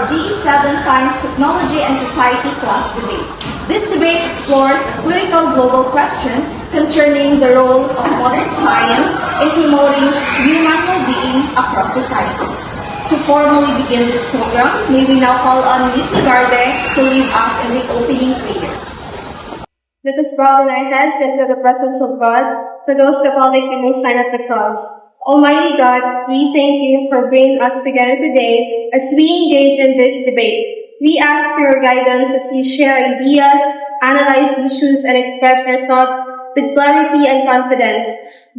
our GE7 Science, Technology and Society class debate. This debate explores a critical global question concerning the role of modern science in promoting human well-being across societies. To formally begin this program, may we now call on Ms. Ligarde to lead us in the opening prayer. Let us bow our heads into the presence of God. For those Catholic, we may sign at the cross. Almighty God, we thank you for bringing us together today as we engage in this debate. We ask for your guidance as we share ideas, analyze issues, and express our thoughts with clarity and confidence.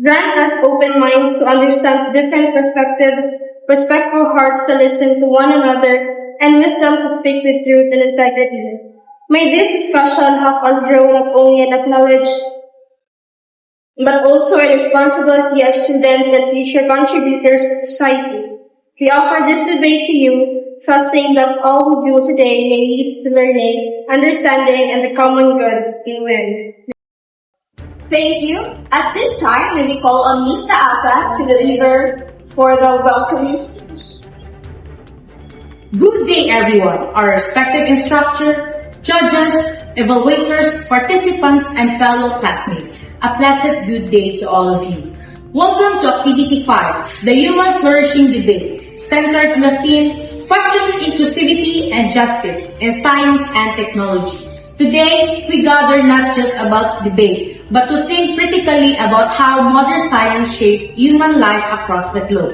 Grant us open minds to understand different perspectives, respectful hearts to listen to one another, and wisdom to speak with truth and integrity. May this discussion help us grow not only in knowledge, but also in responsibility as students and future contributors to society. We offer this debate to you, trusting that all who do today may lead to learning, understanding, and the common good. Amen. Thank you. At this time, may we call on Ms. Taasa to deliver for the welcoming speech. Good day, everyone. Our respected instructor, judges, evaluators, participants, and fellow classmates. A pleasant good day to all of you. Welcome to Activity 5, the Human Flourishing Debate, centered on the theme, Questioning Inclusivity and Justice in Science and Technology. Today, we gather not just about debate, but to think critically about how modern science shapes human life across the globe.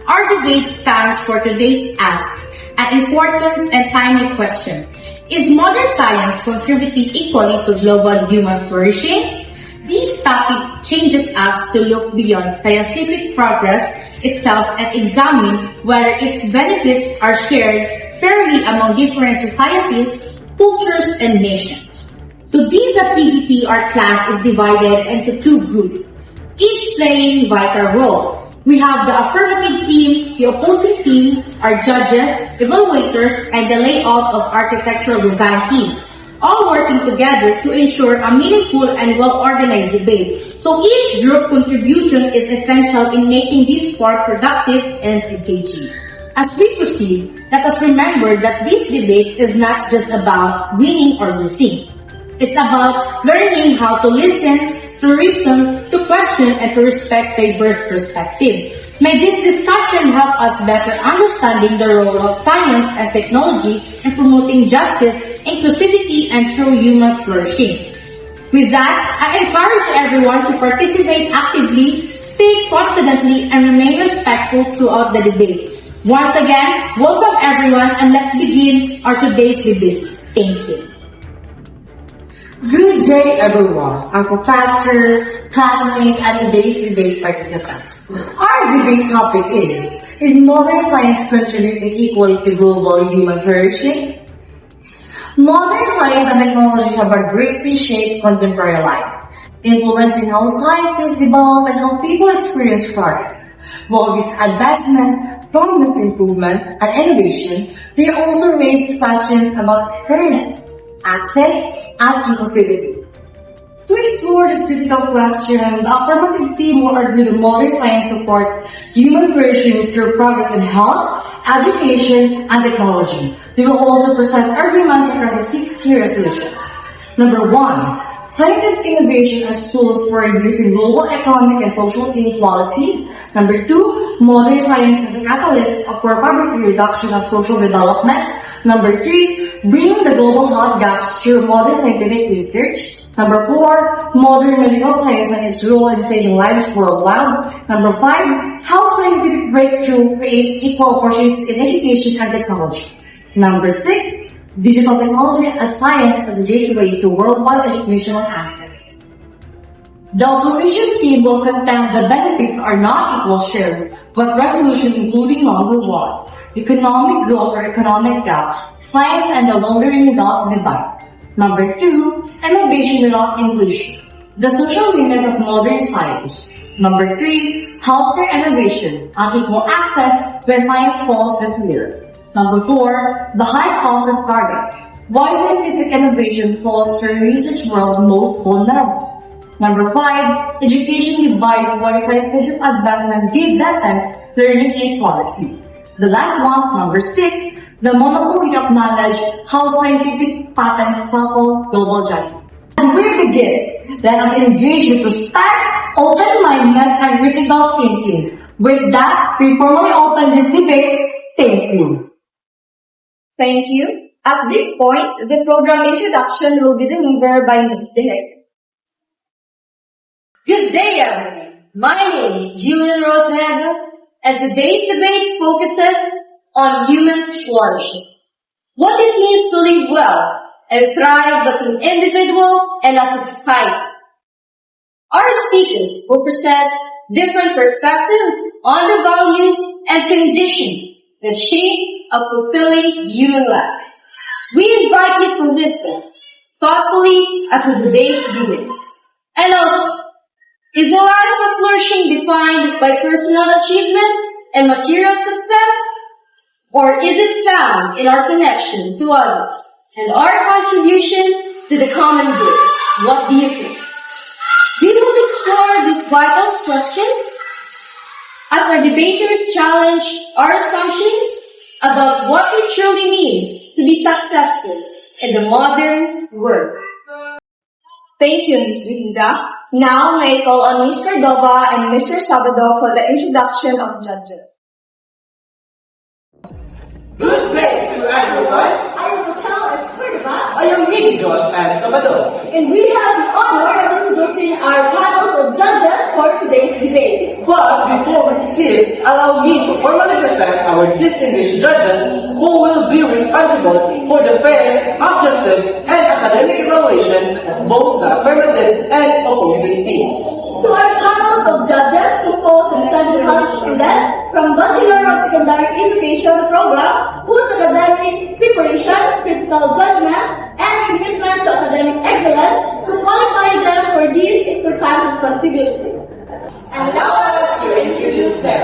Our debate stands for today's ask, an important and timely question. Is modern science contributing equally to global human flourishing? This topic changes us to look beyond scientific progress itself and examine whether its benefits are shared fairly among different societies, cultures, and nations. So this activity or class is divided into two groups, each playing vital role. We have the affirmative team, the opposing team, our judges, evaluators, and the layout of architectural design team, all working together to ensure a meaningful and well-organized debate. So each group contribution is essential in making this sport productive and engaging. As we proceed, let us remember that this debate is not just about winning or losing. It's about learning how to listen, to reason, to question, and to respect diverse perspectives. May this discussion help us better understanding the role of science and technology in promoting justice, inclusivity, and true human flourishing. With that, I encourage everyone to participate actively, speak confidently, and remain respectful throughout the debate. Once again, welcome everyone, and let's begin our today's debate. Thank you. Good day, everyone. I'm Professor, classmates, and today's debate participants. Our debate topic is modern science contributing equally to global human flourishing? Modern science and technology have greatly shaped contemporary life, influencing how scientists develop and how people experience progress. While this advancement promise improvement and innovation, they also raise questions about fairness, access, and inclusivity. To explore this critical question, the affirmative team will argue that modern science supports human flourishing through progress in health, education, and technology. They will also present arguments across the 6 key resolutions. Number 1. Scientific innovation as tools for reducing global economic and social inequality. Number 2. Modern science as a catalyst for poverty reduction of social development. Number 3. Bringing the global health gaps through modern scientific research. Number 4. Modern medical science and its role in saving lives worldwide. Number 5. How scientific breakthrough creates equal opportunities in education and technology. Number 6. Digital technology and science as a gateway to worldwide educational access. The opposition team will contend the benefits are not equal share, but resolution including number 1. Economic growth or economic gap, science and the wandering without divide. Number 2, innovation without inclusion, the social limits of modern science. Number 3, healthcare innovation, unequal access where science falls defeated. Number 4, the high cost of progress, why scientific innovation falls to a research world most vulnerable. Number 5, education divides why scientific advancement give deference learning inequalities. The last one, number 6, the monopoly of knowledge, how scientific patents tackle global judgment. And we begin. Let us engage with respect, open-mindedness, and critical thinking. With that, we formally open this debate. Thank you. Thank you. At this point, the program introduction will be delivered by Ms. Dilek. Good day, everyone. My name is Julian Rosnaga, and today's debate focuses on human flourishing. What it means to live well and thrive as an individual and as a society. Our speakers will present different perspectives on the values and conditions that shape a fulfilling human life. We invite you to listen thoughtfully as the debate begins. And also, is the life of flourishing defined by personal achievement and material success? Or is it found in our connection to others and our contribution to the common good? What do you think? We will explore these vital questions as our debaters challenge our assumptions about what it truly means to be successful in the modern world. Thank you, Ms. Linda. Now, may I call on Ms. Cordova and Mr. Sabado for the introduction of judges. Good day to everyone. I am Rachel Escordova, I am Nick Josh and Sabado. and we have the honor of introducing our panel of judges for today's debate. But before we proceed, allow me to formally present our distinguished judges who will be responsible for the fair, objective, and academic evaluation of both the affirmative and opposing teams. So our panel of judges composed of study college students from Bachelor of Secondary Education program whose academic preparation, critical judgment, and commitment to academic excellence to qualify them for this important responsibility. Allow us to introduce them.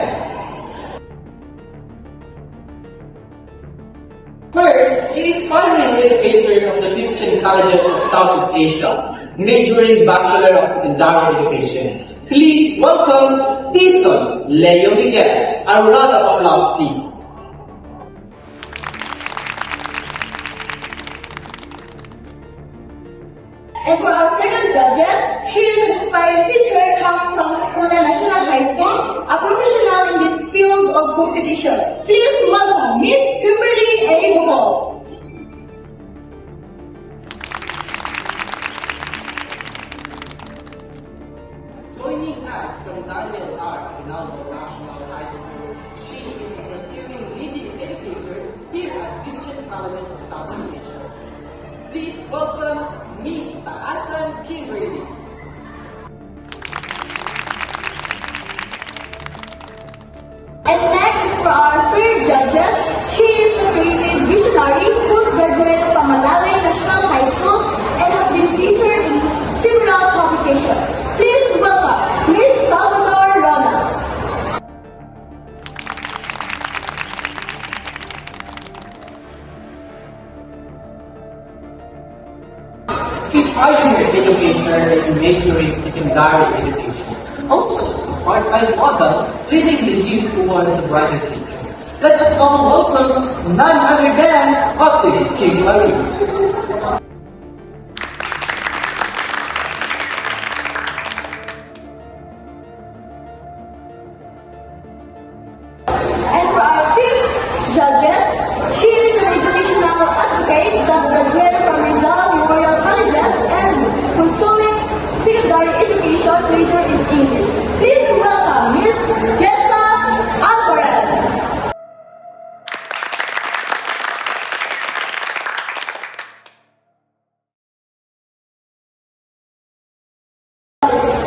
First is honoring educator of the Christian Colleges of Southeast Asia, majoring Bachelor of Secondary Education. Please welcome Tito Leo Miguel. A round of applause, please. And for our second judges, she is an aspiring teacher coming from Sakuna National High School, a professional in this field of competition. Please welcome Miss Kimberly A. Bukol. Joining us from Daniel R. Rinaldo National High School, she is a pursuing leading educator here at Christian Colleges of Southeast Asia. Please welcome Miss Taasan Kimberly. And next is for our third judges. She is a creative visionary who's graduated from Malalay National High School and has been featured in several publications. Please welcome Miss Salvador Rona. Keep pioneer educator in majoring secondary education. Also, part-time model leading the youth towards a brighter future. Let us all welcome none other than Otte King Marie. And for our fifth judges, she is an educational advocate that graduated from Rizal Memorial Colleges and pursuing secondary education major in English. Please welcome Miss Jessa Alvarez.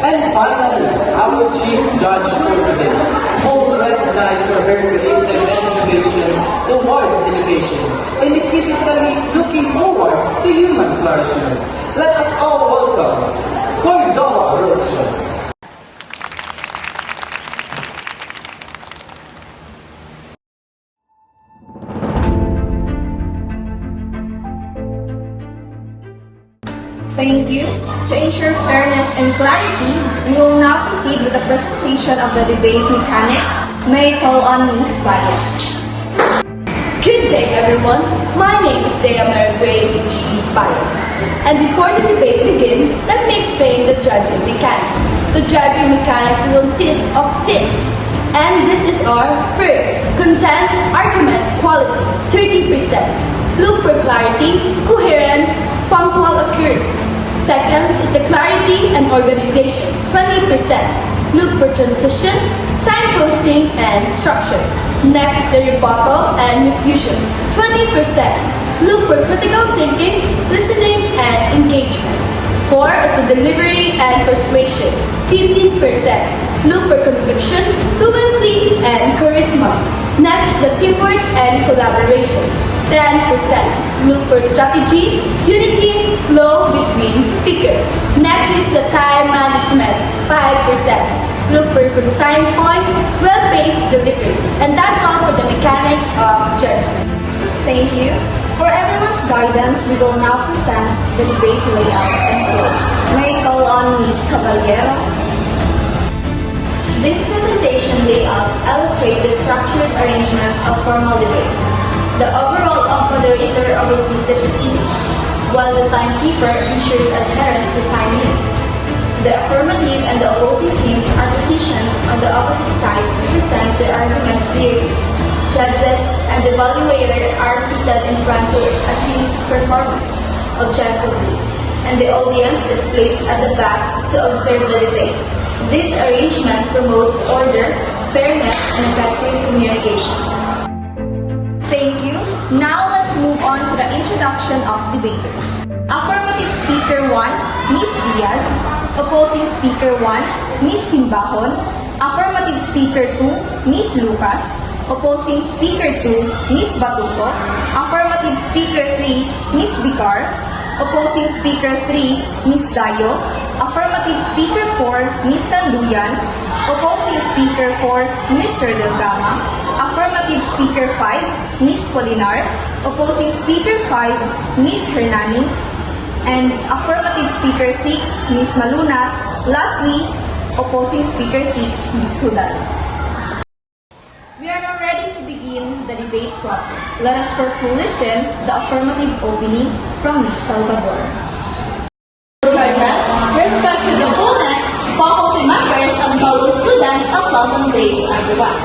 And finally, our chief judge for today, most recognized for her creative innovation towards education, and is physically looking forward to human flourishment. Let us all welcome Cordova Rocha. Thank you. To ensure fairness and clarity, we will now proceed with the presentation of the debate mechanics. May I call on Ms. Bayan. day, everyone. My name is Dea Mary Grace G. Bayo. And before the debate begins, let me explain the judging mechanics. The judging mechanics will consist of 6. And this is our first, content, argument, quality, 30%. Look for clarity, coherence, punctual accuracy. Second is the clarity and organization, 20%. Look for transition, signposting, and structure. Next is the rebuttal and refusion, 20%. Look for critical thinking, listening, and engagement. 4 is the delivery and persuasion, 15%. Look for conviction, fluency, and charisma. Next is the teamwork and collaboration, 10%. Look for strategy, unity, flow between speakers. Next is the time management, 5%. Look for concise points, well-paced delivery. And that's all for the mechanics of judgment. Thank you. For everyone's guidance, we will now present the debate layout and flow. May I call on Ms. Caballero? This presentation layout illustrates the structured arrangement of formal debate. The overall moderator oversees the proceedings, while the timekeeper ensures adherence to time limits. The affirmative and the opposing teams are positioned on the opposite sides to present their arguments clearly. Judges and the evaluator are seated in front to assist performance objectively, and the audience is placed at the back to observe the debate. This arrangement promotes order, fairness, and effective communication. Thank you. Now let's move on to the introduction of debaters. Affirmative Speaker 1, Ms. Diaz. Opposing Speaker 1, Ms. Simbahon. Affirmative Speaker 2, Ms. Lucas. Opposing Speaker 2, Ms. Batuto. Affirmative Speaker 3, Ms. Vicar. Opposing Speaker 3, Ms. Dayo. Affirmative Speaker 4, Ms. Tanduyan. Opposing Speaker 4, Mr. Delgama. Affirmative Speaker 5, Ms. Polinar. Opposing Speaker 5, Ms. Hernani. And Affirmative Speaker 6, Ms. Malunas. Lastly, Opposing Speaker 6, Ms. Hudan. We are now ready to begin the debate proper. Let us first listen the affirmative opening from Ms. Salvador. Judges, respected opponents, faculty members, and fellow students, a pleasant day to everyone.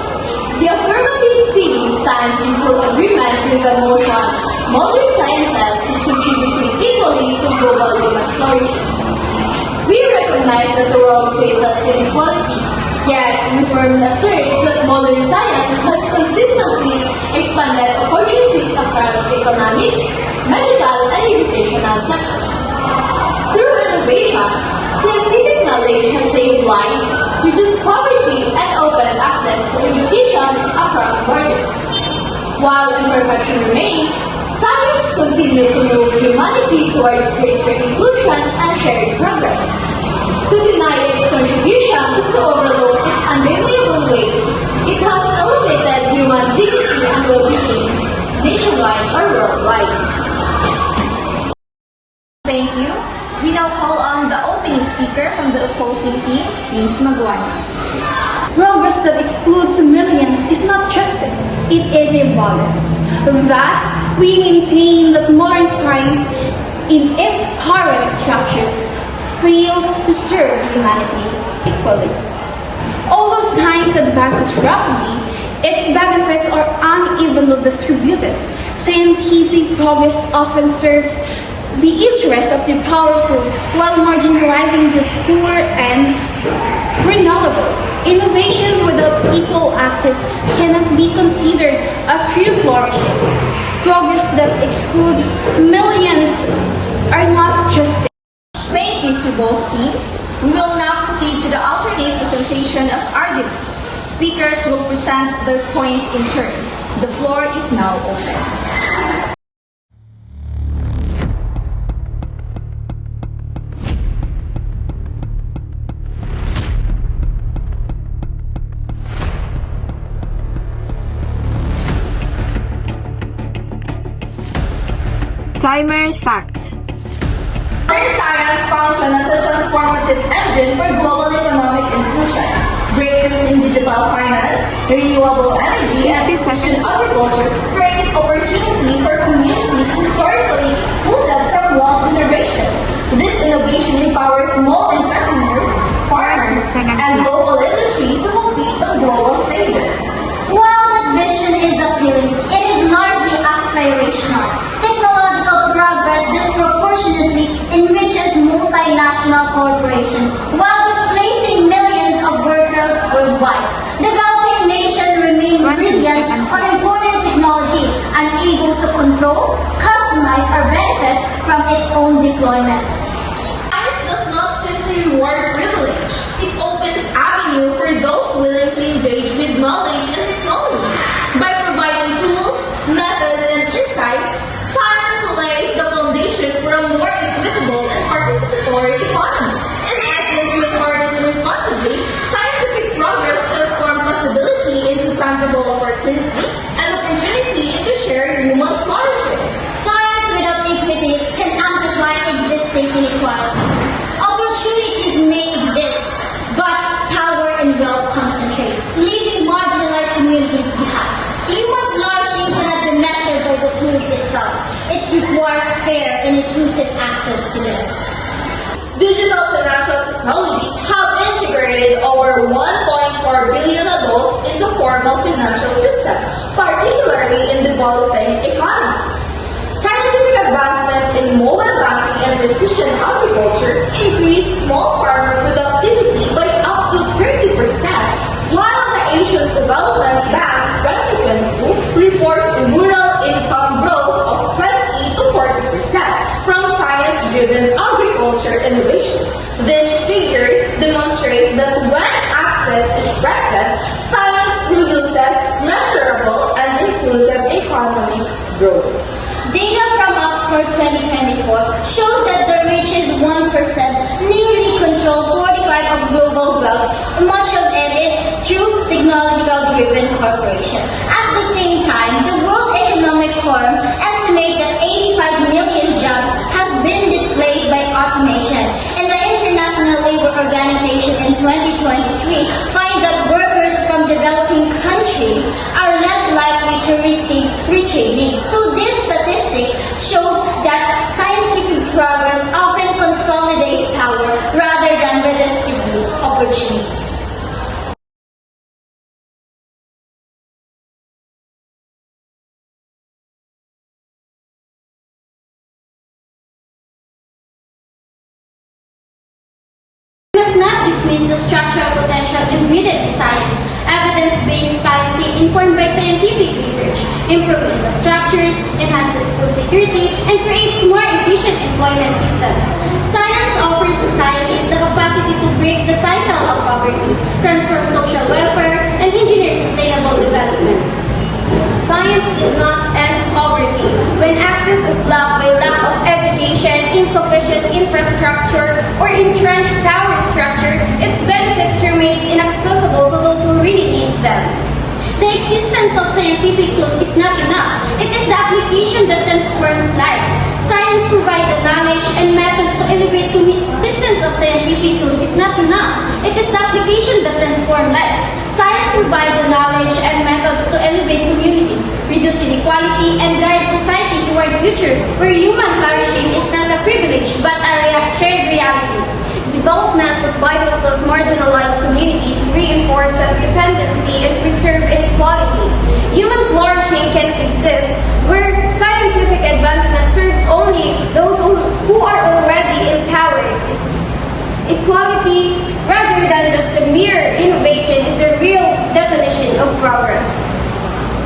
The affirmative team stands in full agreement with the motion, modern sciences is contributing equally to global human flourishing. We recognize that the world faces inequality, yet we firmly assert that modern science has consistently expanded opportunities across economics, medical, and educational sectors. Through innovation, scientific knowledge has saved lives, reduced poverty, and opened access to education across borders. While imperfection remains, science continues to move humanity towards greater inclusion and shared progress. To deny its contribution is to overlook its undeniable ways. It has elevated human dignity and well-being, nationwide or worldwide. Thank you. We now call on the opening speaker from the opposing team, Ms. Maguana. Progress that excludes millions is not justice, it is imbalance. Thus, we maintain that modern science in its current structures fail to serve humanity equally. Although science advances rapidly, its benefits are unevenly distributed. Scientific progress often serves the interests of the powerful while marginalizing the poor and vulnerable. Innovations without equal access cannot be considered as true flourishing. Progress that excludes millions are not just. Thank you to both teams. We will now proceed to the alternate presentation of arguments. Speakers will present their points in turn. The floor is now open. Timer start. Modern science functions as a transformative engine for global economic inclusion. Breakthroughs breakthroughs in digital finance, renewable energy, and precision agriculture create opportunity for communities historically excluded from wealth generation. This innovation empowers small entrepreneurs, farmers, and local industry to compete on global stages. While that vision is appealing, it is largely aspirational. Technological progress disproportionately enriches multinational corporations while displacing millions of workers worldwide. Developing nations remain brilliant on important technology, unable to control, customize, or benefit from its own deployment. Science does not simply reward privilege. It opens avenue for those willing to engage with knowledge and technology. By providing tools, methods, and insights, science lays the foundation for a more equitable and participatory economy. In essence, when harnessed responsibly, scientific progress transforms possibility into tangible opportunity and opportunity into shared human flourishing. Science without equity can amplify existing inequalities. Opportunities may exist, but power and wealth concentrate, leaving marginalized communities behind. Human flourishing cannot be measured by the tools itself. It requires fair and inclusive access to them. Digital financial technologies have integrated over 1.4 billion adults into formal financial system, particularly in developing economies. Scientific advancement in mobile banking and precision agriculture increased small farmer productivity by up to 30%, while the Asian Development Bank 2022 reports rural income growth of 20 to 40% from science-driven agriculture innovation. These figures demonstrate that when access is present, science produces measurable and inclusive economic growth. Data from Oxford 2024 shows that the richest 1% nearly control 45% of global wealth. Much of it is through technological-driven corporations. At the same time, the World Economic Forum estimates that 85 million jobs has been displaced by automation, and the International Labour Organization in 2023 finds that workers from developing countries are less likely to receive retraining. So this statistic shows that scientific progress often consolidates power rather than redistributes opportunities. We must not dismiss the structural potential embedded in science. Evidence-based policy informed by scientific research improves infrastructures, enhances food security, and creates more efficient employment systems. Science offers societies the capacity to break the cycle of poverty, transform social welfare, and engineer sustainable development. Science does not end poverty. When access is blocked by lack of education, insufficient infrastructure, or entrenched power structure, its benefits remain inaccessible to those who really need them. The existence of scientific tools is not enough. It is the application that transforms lives. Science provides the knowledge and methods to elevate communities. The existence of scientific tools is not enough. It is the application that transforms lives. Science provides the knowledge and methods to elevate communities, reduce inequality, and guide society toward a future where human flourishing is not a privilege but a shared reality. Development that bypasses marginalized communities reinforces dependency and preserves inequality. Human flourishing can exist where scientific advancement serves only those who are already empowered. Equality, rather than just a mere innovation, is the real definition of progress.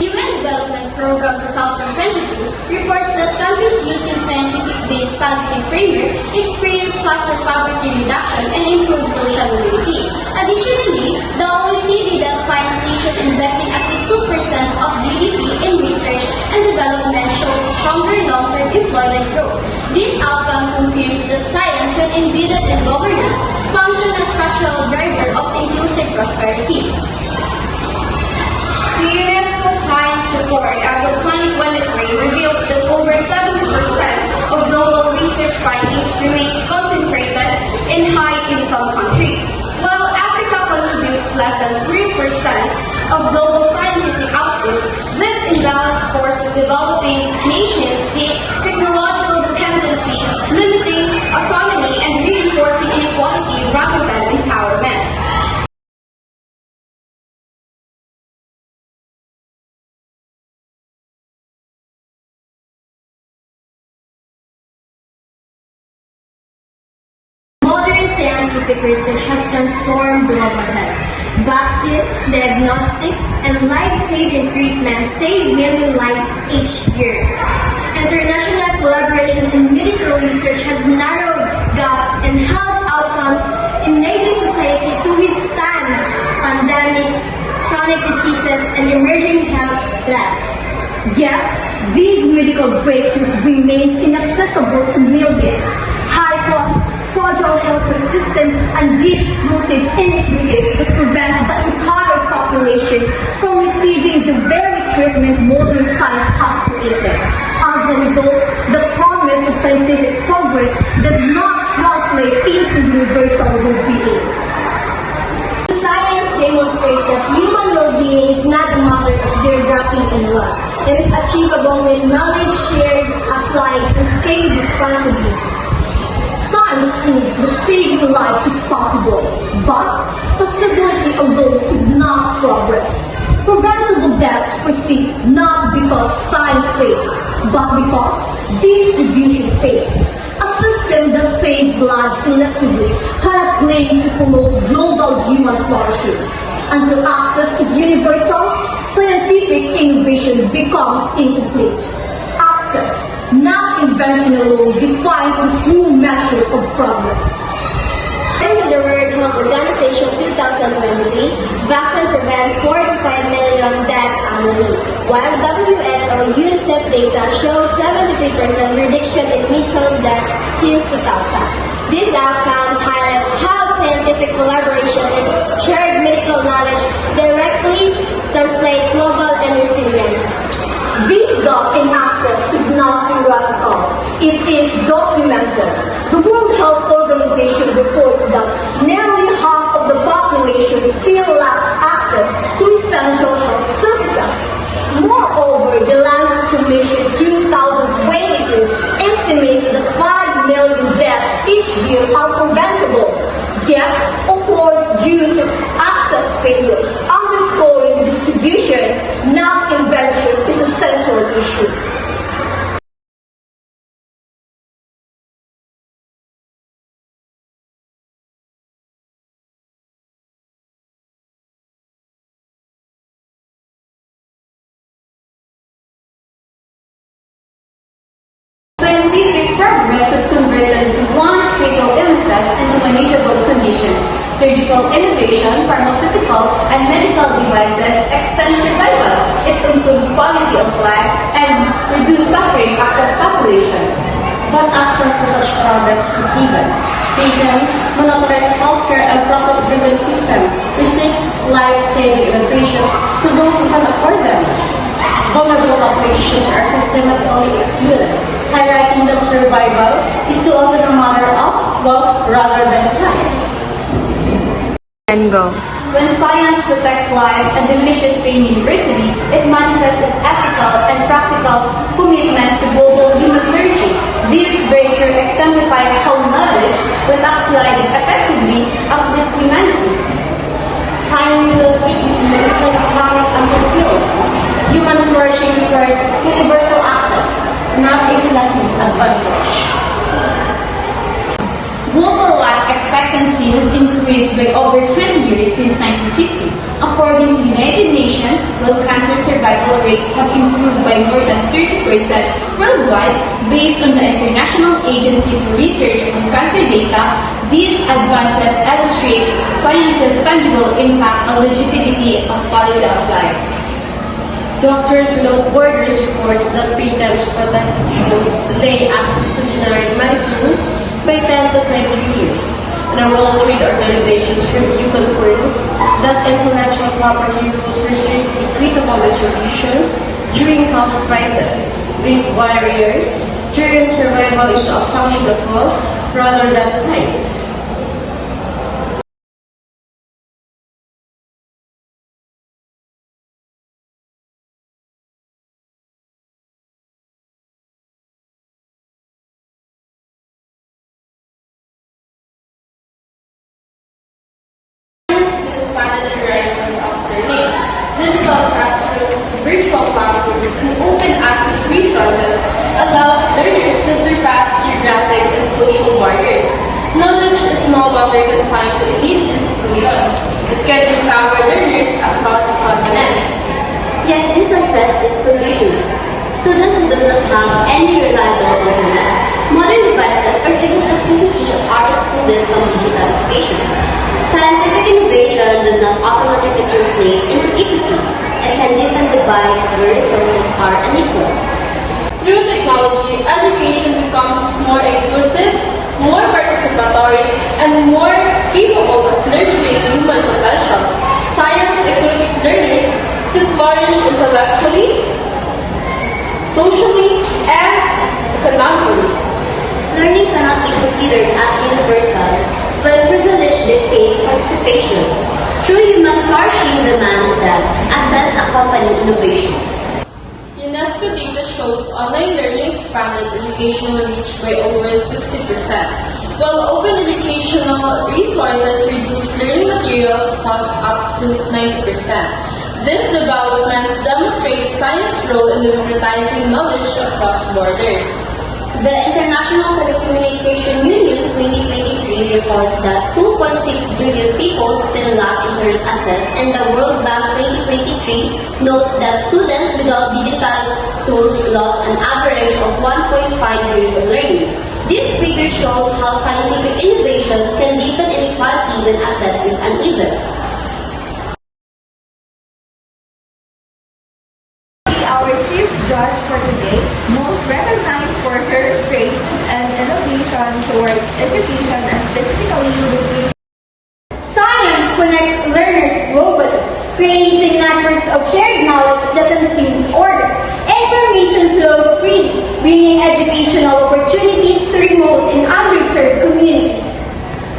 UN Development Program 2022 reports that countries using scientific-based policy framework experience faster poverty reduction and improved social mobility. Additionally, the OECD that finds nations investing at least 2% of GDP in research and development shows stronger long-term employment growth. This outcome confirms that science, when embedded in governance, functions as structural driver of inclusive prosperity. The UNESCO Science Report as of 2023 reveals that over 70% of global research findings remains concentrated in high-income countries, while Africa contributes less than 3% of global scientific output, this imbalance forces developing nations technological dependency, limiting autonomy and reinforcing inequality rather than empowerment. Modern scientific research has transformed global health. Vaccine, diagnostic, and life-saving treatments save million lives each year. International collaboration in medical research has narrowed gaps in health outcomes, enabling society to withstand pandemics, chronic diseases, and emerging health threats. Yet, these medical breakthroughs remain inaccessible to millions. High-cost, fragile healthcare system, and deep-rooted inequities that prevent the entire population from receiving the very treatment modern science has created. As a result, the promise of scientific progress does not translate into universal well-being. Science demonstrates that human well-being is not a matter of geography and luck. It is achievable when knowledge shared, applied, and scaled responsibly. Science proves that saving life is possible, but possibility alone is not progress. Preventable deaths persist not because science fails, but because distribution fails. A system that saves lives selectively cannot claim to promote global human flourishing. Until access is universal, scientific innovation becomes incomplete. Access, not invention alone, defines the true measure of progress. According to the World Health Organization 2023, vaccines prevent 4 to 5 million deaths annually, while WHO UNICEF data shows 73% reduction in measles deaths since 2000. These outcomes highlight how scientific collaboration and shared medical knowledge directly translate global and resilience. This gap in access is not theoretical, it is documented. The World Health Organization reports that nearly half of the population still lacks access to essential health services. Moreover, the Lancet Commission 2022 estimates that 5 million deaths each year are preventable. Death occurs due to access failures, underscoring distribution, not invention, is a central issue. Scientific progress has converted once fatal illnesses into manageable conditions. Surgical innovation, pharmaceutical, and medical devices extend survival. It improves quality of life and reduces suffering across population. But access to such progress is uneven. Patents, monopolized healthcare, and profit-driven system restricts life-saving innovations to those who can afford them. Vulnerable populations are systematically excluded, highlighting that survival is still often a matter of wealth rather than size. When science protects life and diminishes pain university, it manifests its ethical and practical commitment to global human flourishing. This breakthrough exemplifies how knowledge, when applied effectively, uplifts humanity. Science will be is like a promise unfulfilled. Human flourishing requires universal access, not a selective advantage. Global life expectancy has increased by over 20 years since 1950. According to United Nations, while cancer survival rates have improved by more than 30% worldwide, based on the International Agency for Research on Cancer data, these advances illustrate science's tangible impact on longevity of quality of life. Doctors Without Borders reports that patents protections delay access to generic medicines by 10 to 20 years. And the World Trade Organization's review confirms that intellectual property rules restrict equitable distributions during health crisis. These barriers turn survival into a function of wealth rather than science. classrooms, virtual platforms, and open access resources allows learners to surpass geographic and social barriers. Knowledge is no longer confined to elite institutions. It can empower learners across continents. Yet this access is conditional. Students who do not have any reliable internet, modern devices, or even electricity are excluded from digital education. Scientific innovation does not automatically translate into equity. It can deepen divides where resources are unequal. Through technology, education becomes more inclusive, more participatory, and more capable of nurturing human potential. Science equips learners to flourish intellectually, socially, and economically. Learning cannot be considered as universal, but privilege dictates participation. True human flourishing demands that access accompany innovation. UNESCO data shows online learning expanded educational reach by over 60%, while open educational resources reduced learning materials cost up to 90%. These developments demonstrate science's role in democratizing knowledge across borders. The International Telecommunication Union 2023 reports that 2.6 billion people still lack internet access, and the World Bank 2023 notes that students without digital tools lost an average of 1.5 years of learning. This figure shows how scientific innovation can deepen inequality when access is uneven. Our chief judge for today, most recognized for her faith and innovation towards education and specifically looking. Science connects learners globally, creating networks of shared knowledge that maintains order. Information flows freely, bringing educational opportunities to remote and underserved communities.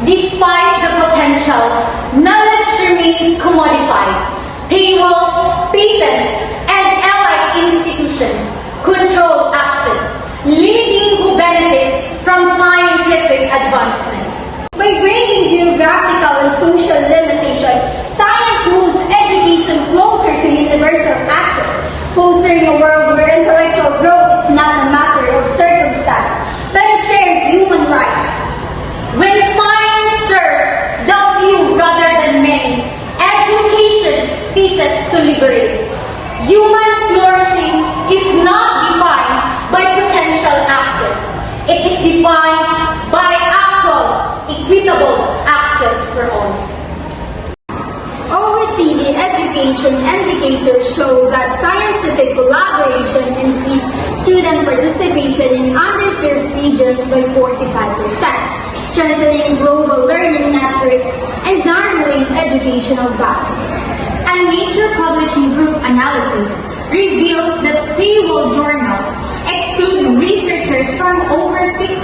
Despite the potential, knowledge remains commodified. Paywalls, patents, and allied institutions control access, limiting who benefits from scientific advancement. By breaking geographical and social limitation, science moves education closer to universal access, fostering a world where intellectual growth is not a matter of circumstance, but a shared human right. When science serves the few rather than many, education ceases to liberate. Human flourishing is not defined by potential access. It is defined by actual, equitable access for all. OECD education indicators show that scientific collaboration increased student participation in underserved regions by 45%, strengthening global learning networks and narrowing educational gaps. A Nature Publishing Group analysis reveals that paywall journals exclude researchers from over 60%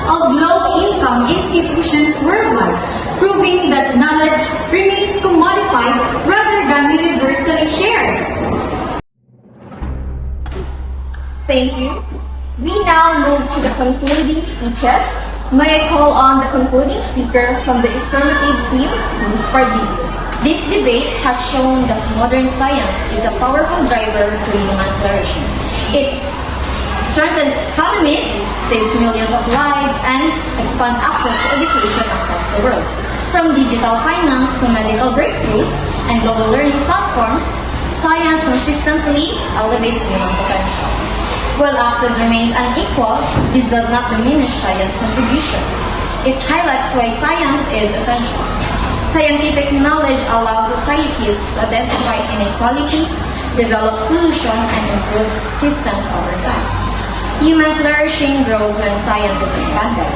of low-income institutions worldwide, proving that knowledge remains commodified rather than universally shared. Thank you. We now move to the concluding speeches. May I call on the concluding speaker from the affirmative team, Ms. Pardillo. This debate has shown that modern science is a powerful driver to human flourishing. It strengthens economies, saves millions of lives, and expands access to education across the world. From digital finance to medical breakthroughs and global learning platforms, science consistently elevates human potential. While access remains unequal, this does not diminish science's contribution. It highlights why science is essential. Scientific knowledge allows societies to identify inequality, develop solutions, and improve systems over time. Human flourishing grows when science is expanded,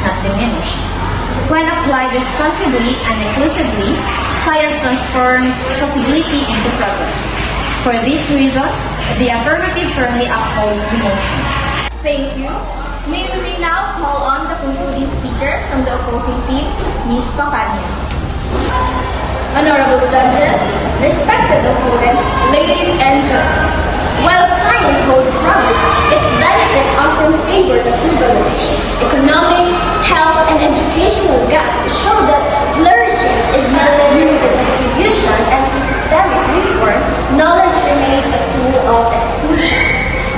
not diminished. When applied responsibly and inclusively, science transforms possibility into progress. For these reasons, the affirmative firmly upholds the motion. Thank you. May we now call on the concluding speaker from the opposing team, Ms. Papania. Honorable judges, respected opponents, ladies and gentlemen, while science holds promise, its benefit often favor the privileged. Economic, health, and educational gaps show that flourishing is not a limited distribution and systemic reform of exclusion.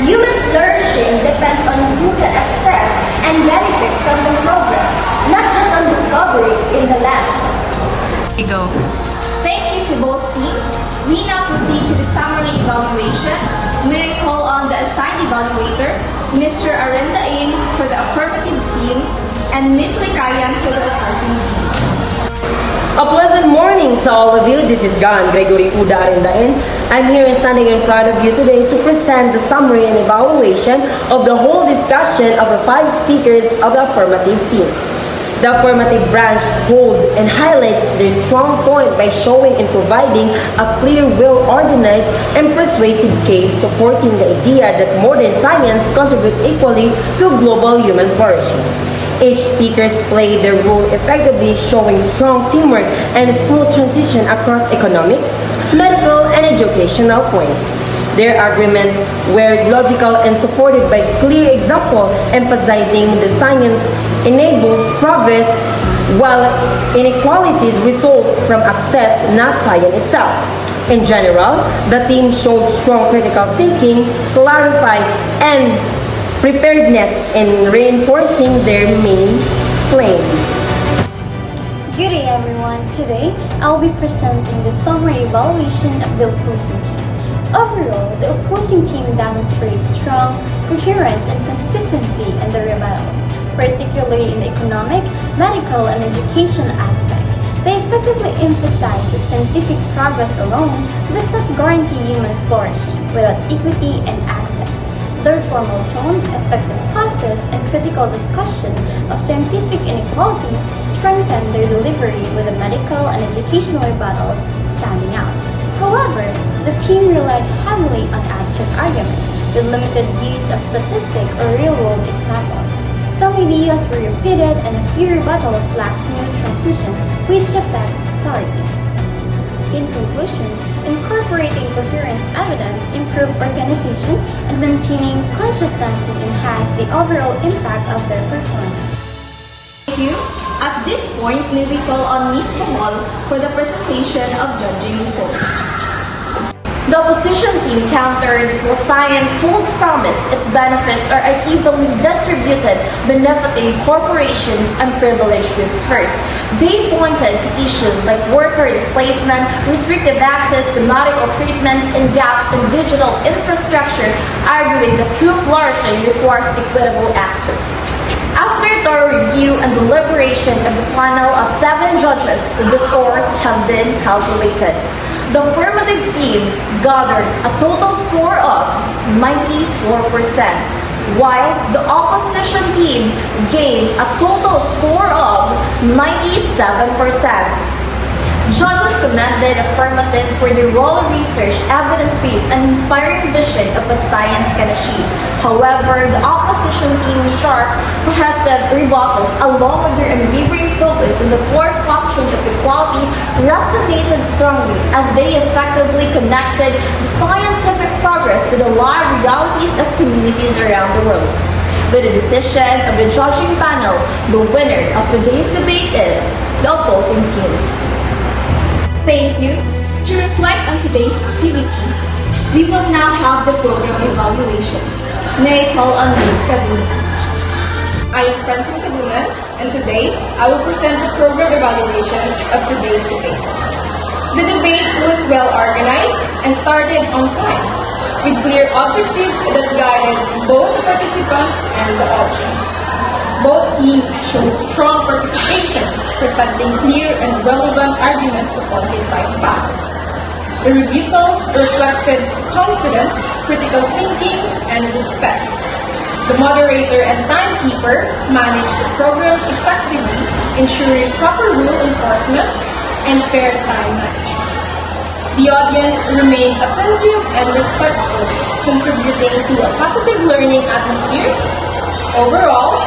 Human flourishing depends on who can access and benefit from the progress, not just on discoveries in the labs. Thank you to both teams. We now proceed to the summary evaluation. May I call on the assigned evaluator, Mr. Arenda Ain for the affirmative team and Ms. Likayan for the opposing team. A pleasant morning to all of you. This is Gan Gregory Uda Arindain. I'm here and standing in front of you today to present the summary and evaluation of the whole discussion of the 5 speakers of the affirmative teams. The affirmative branch holds and highlights their strong point by showing and providing a clear, well-organized, and persuasive case supporting the idea that modern science contributes equally to global human flourishing. Each speakers played their role effectively, showing strong teamwork and a smooth transition across economic, medical, and educational points. Their arguments were logical and supported by clear example, emphasizing the science enables progress while inequalities result from access, not science itself. In general, the team showed strong critical thinking, clarified, and preparedness in reinforcing their main claim. Good day everyone. Today, I'll be presenting the summary evaluation of the opposing team. Overall, the opposing team demonstrated strong coherence and consistency in their rebuttals, particularly in the economic, medical, and education aspect. They effectively emphasized that scientific progress alone does not guarantee human flourishing without equity and access. Their formal tone, effective pauses, and critical discussion of scientific inequalities strengthened their delivery with the medical and educational rebuttals standing out. However, the team relied heavily on abstract argument with limited use of statistic or real-world example. Some ideas were repeated and a few rebuttals lacked smooth transition which affect clarity. In conclusion, incorporating coherence evidence improved organization and maintaining consciousness will enhance the overall impact of their performance. Thank you. At this point, may we call on Ms. Kamal for the presentation of judging results. The opposition team countered that while science holds promise, its benefits are unevenly distributed, benefiting corporations and privileged groups first. They pointed to issues like worker displacement, restrictive access to medical treatments, and gaps in digital infrastructure, arguing that true flourishing requires equitable access. After thorough review and deliberation of the panel of 7 judges, the scores have been calculated. The affirmative team gathered a total score of 94%, while the opposition team gained a total score of 97%. Judges commended affirmative for their role of research, evidence-based, and inspiring vision of what science can achieve. However, the opposition team's sharp, cohesive rebuttals, along with their unwavering focus on the core question of equality, resonated strongly as they effectively connected the scientific progress to the live realities of communities around the world. With the decision of the judging panel, the winner of today's debate is the opposing team. Thank you. To reflect on today's activity, we will now have the program evaluation. May I call on Ms. Kaduna. I am Francine Kaduna, and today I will present the program evaluation of today's debate. The debate was well organized and started on time, with clear objectives that guided both the participant and the audience. Both teams showed strong participation, presenting clear and relevant arguments supported by facts. The rebuttals reflected confidence, critical thinking, and respect. The moderator and timekeeper managed the program effectively, ensuring proper rule enforcement and fair time management. The audience remained attentive and respectful, contributing to a positive learning atmosphere. Overall,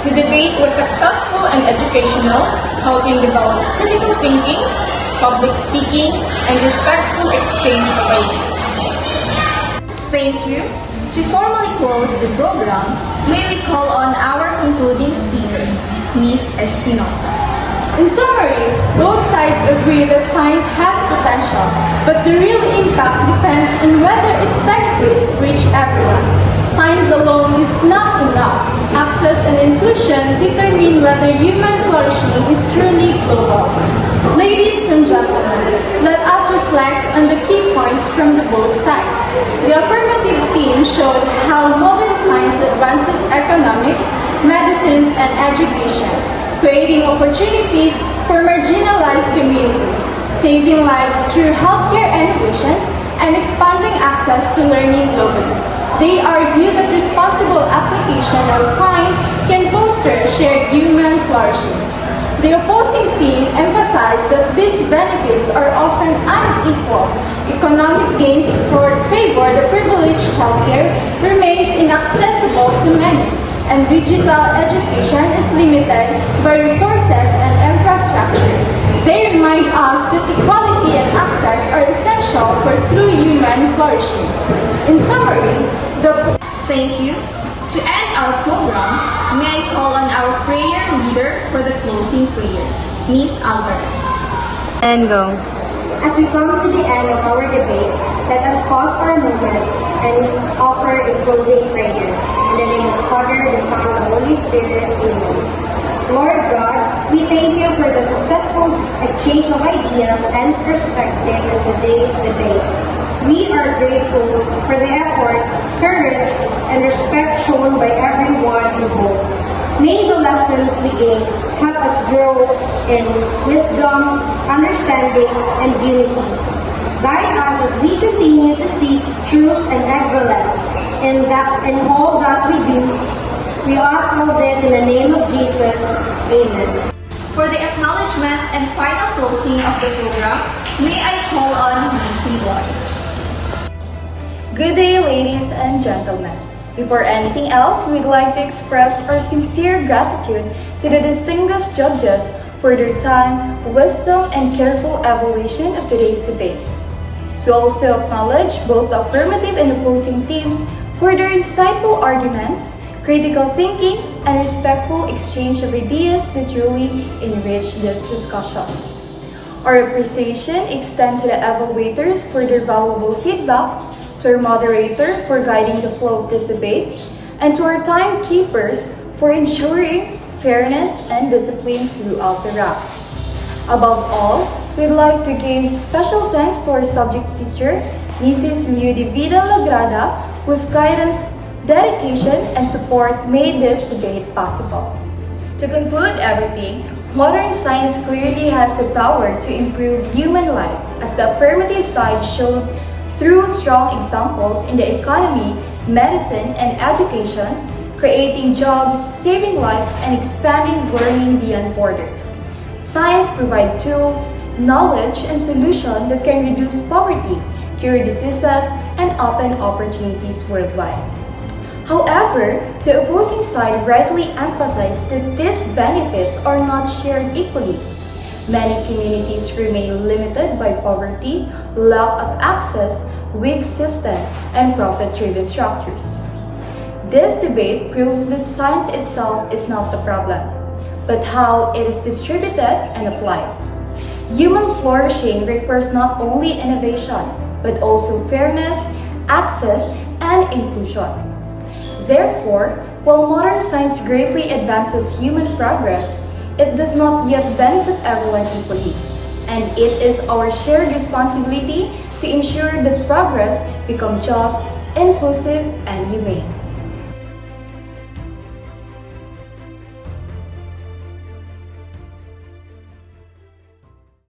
the debate was successful and educational, helping develop critical thinking, public speaking, and respectful exchange of ideas. Thank you. To formally close the program, may we call on our concluding speaker, Ms. Espinosa. In summary, both sides agree that science has potential, but the real impact depends on whether its benefits reach everyone. Science alone is not enough. Access and inclusion determine whether human flourishing is truly global. Ladies and gentlemen, let us reflect on the key points from the both sides. The affirmative team showed how modern science advances economics, medicines, and education, creating opportunities for marginalized communities, saving lives through healthcare innovations, and expanding access to learning globally. They argue that responsible application of science can foster shared human flourishing. The opposing team emphasized that these benefits are often unequal. Economic gains favor the privileged healthcare remains inaccessible to many, and digital education is limited by resources and infrastructure. They remind us that equality and access are essential for true human flourishing. In summary, Thank you. To end our program, may I call on our prayer leader for the closing prayer, Ms. Alvarez. And go. As we come to the end of our debate, let us pause for a moment and offer a closing prayer. In the name of the Father, the Son, and the Holy Spirit, Amen. Lord God, we thank you for the successful exchange of ideas and perspective in today's debate. We are grateful for the effort, courage, and respect shown by everyone involved. May the lessons we gain help us grow in wisdom, understanding, and unity. Guide us as we continue to seek truth and excellence in all that we do. We ask all this in the name of Jesus. Amen. For the acknowledgement and final closing of the program, may I call on Ms. Lloyd. Good day, ladies and gentlemen. Before anything else, we'd like to express our sincere gratitude to the distinguished judges for their time, wisdom, and careful evaluation of today's debate. We also acknowledge both the affirmative and opposing teams for their insightful arguments, critical thinking, and respectful exchange of ideas that truly enrich this discussion. Our appreciation extends to the evaluators for their valuable feedback, to our moderator for guiding the flow of this debate, and to our timekeepers for ensuring fairness and discipline throughout the rounds. Above all, we'd like to give special thanks to our subject teacher, Mrs. Ludivida Lagrada, whose guidance, dedication, and support made this debate possible. To conclude everything, modern science clearly has the power to improve human life, as the affirmative side showed through strong examples in the economy, medicine, and education, creating jobs, saving lives, and expanding learning beyond borders. Science provides tools, knowledge, and solutions that can reduce poverty, cure diseases, and open opportunities worldwide. However, the opposing side rightly emphasized that these benefits are not shared equally. Many communities remain limited by poverty, lack of access, weak system, and profit-driven structures. This debate proves that science itself is not the problem, but how it is distributed and applied. Human flourishing requires not only innovation, but also fairness, access, and inclusion. Therefore, while modern science greatly advances human progress, it does not yet benefit everyone equally, and it is our shared responsibility to ensure that progress becomes just, inclusive, and humane.